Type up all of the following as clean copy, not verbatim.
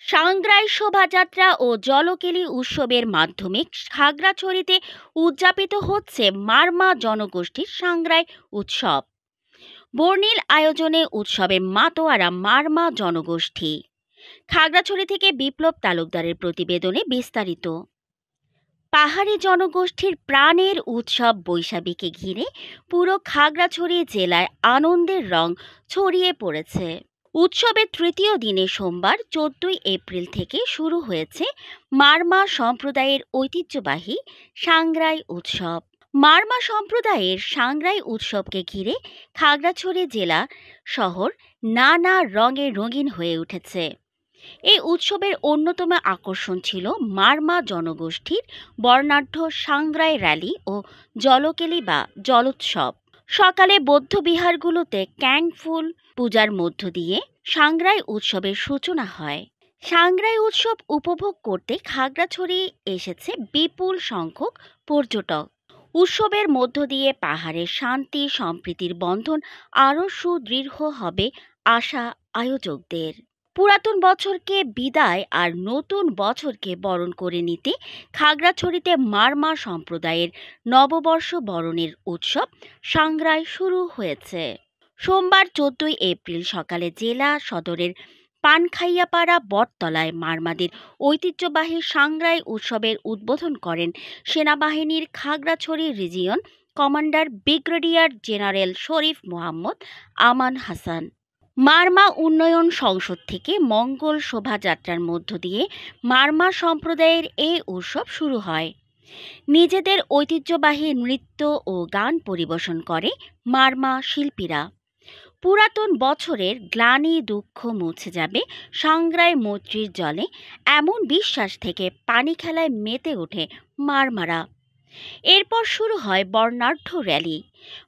সাংগ্রাই শোভাযাত্রা ও জলকেলি উৎসবের মাধ্যমে খাগড়াছড়িতে উদযাপিত হচ্ছে মারমা জনগোষ্ঠীর সাংগ্রাই উৎসব। বর্ণিল আয়োজনে উৎসবে মাতোয়ারা মারমা জনগোষ্ঠী। খাগড়াছড়ি থেকে বিপ্লব তালুকদারের প্রতিবেদনে বিস্তারিত। পাহাড়ি জনগোষ্ঠীর প্রাণের উৎসব বৈশাখীকে ঘিরে পুরো খাগড়াছড়ি জেলায় আনন্দের রং ছড়িয়ে পড়েছে। উৎসবের তৃতীয় দিনে সোমবার 14 এপ্রিল থেকে শুরু হয়েছে মারমা সম্প্রদায়ের ঐতিহ্যবাহী সাংগ্রাই উৎসব। মারমা সম্প্রদায়ের সাংগ্রাই উৎসবকে ঘিরে খাগড়াছড়ি জেলা শহর নানা রঙে রঙিন হয়ে উঠেছে। এই উৎসবের অন্যতম আকর্ষণ ছিল মারমা জনগোষ্ঠীর বর্ণাঢ্য সাংগ্রাই র্যালি ও জলকেলি বা জলোৎসব। সকালে বৌদ্ধবিহারগুলোতে ক্যাংফুল পূজার মধ্য দিয়ে সাংগ্রাই উৎসবের সূচনা হয়। সাংগ্রাই উৎসব উপভোগ করতে খাগড়াছড়ি এসেছে বিপুল সংখ্যক পর্যটক। উৎসবের মধ্য দিয়ে পাহাড়ের শান্তি সম্প্রীতির বন্ধন আরও সুদৃঢ় হবে আশা আয়োজকদের। পুরাতন বছরকে বিদায় আর নতুন বছরকে বরণ করে নিতে খাগড়াছড়িতে মারমা সম্প্রদায়ের নববর্ষ বরণের উৎসব সাংগ্রাই শুরু হয়েছে। সোমবার 14 এপ্রিল সকালে জেলা সদরের পানখাইয়াপাড়া বটতলায় মারমাদের ঐতিহ্যবাহী সাংগ্রাই উৎসবের উদ্বোধন করেন সেনাবাহিনীর Khagrachari region commander brigadier general Sharif Mohammad Aman Hasan. Marma উন্নয়ন সংসদ থেকে মঙ্গল শোভাযাত্রার মধ্য দিয়ে মারমা সম্প্রদায়ের এই উৎসব শুরু হয়। নিজেদের ঐতিহ্যবাহী নৃত্য ও গান পরিবেশন করে মারমা শিল্পীরা। পুরাতন বছরের গ্লানি দুঃখ মুছে যাবে সাংগ্রাই মৈত্রীর জলে, এমন বিশ্বাস থেকে পানি খেলায় মেতে ওঠে মারমারা। এরপর শুরু হয় বর্ণাঢ্য র্যালি।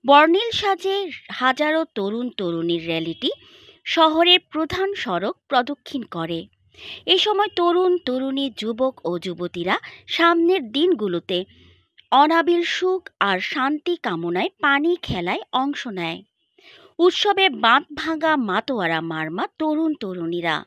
বর্ণিল সাজে হাজারো তরুণ তরুণীর র্যালিটি শহরের প্রধান সড়ক প্রদক্ষিণ করে। এ সময় তরুণ তরুণী যুবক ও যুবতীরা সামনের দিনগুলোতে অনাবিল সুখ আর শান্তি কামনায় পানি খেলায় অংশ নেয়। উৎসবে বাঁধ ভাঙা মাতোয়ারা মারমা তরুণ তরুণীরা।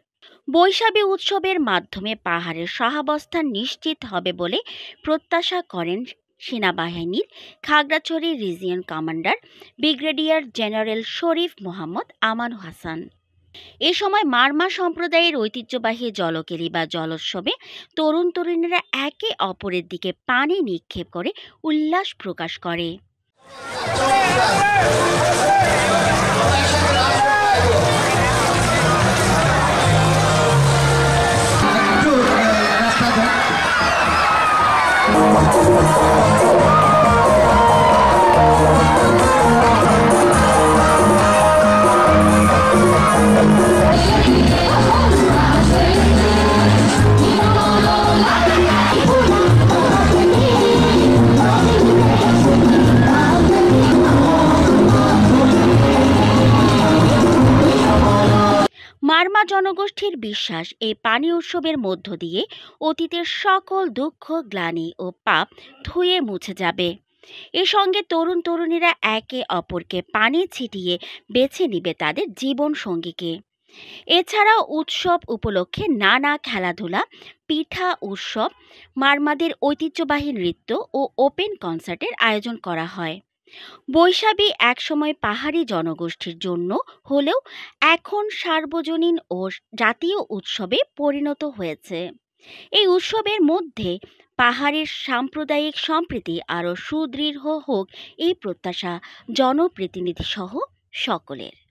বৈশাখী উৎসবের মাধ্যমে পাহাড়ের সহাবস্থান নিশ্চিত হবে বলে প্রত্যাশা করেন সেনাবাহিনীর Khagrachari region commander brigadier general Sharif Mohammad Aman Hasan. এ সময় মারমা সম্প্রদায়ের ঐতিহ্যবাহী জলকেলি বা জলোৎসবে তরুণ তরুণীরা একে অপরের দিকে পানি নিক্ষেপ করে উল্লাস প্রকাশ করে। মারমা জনগোষ্ঠীর বিশ্বাস, এই পানি উৎসবের মধ্য দিয়ে অতীতের সকল দুঃখ গ্লানি ও পাপ ধুয়ে মুছে যাবে। এর সঙ্গে তরুণ তরুণীরা একে অপরকে পানি ছিটিয়ে বেছে নিবে তাদের জীবন সঙ্গীকে। এছাড়াও উৎসব উপলক্ষে নানা খেলাধুলা, পিঠা উৎসব, মারমাদের ঐতিহ্যবাহী নৃত্য ও ওপেন কনসার্টের আয়োজন করা হয়। বৈশাখী একসময় পাহাড়ি জনগোষ্ঠীর জন্য হলেও এখন সার্বজনীন ও জাতীয় উৎসবে পরিণত হয়েছে। এই উৎসবের মধ্যে পাহাড়ের সাম্প্রদায়িক সম্প্রীতি আরও সুদৃঢ় হোক এই প্রত্যাশা জনপ্রতিনিধি সহ সকলের।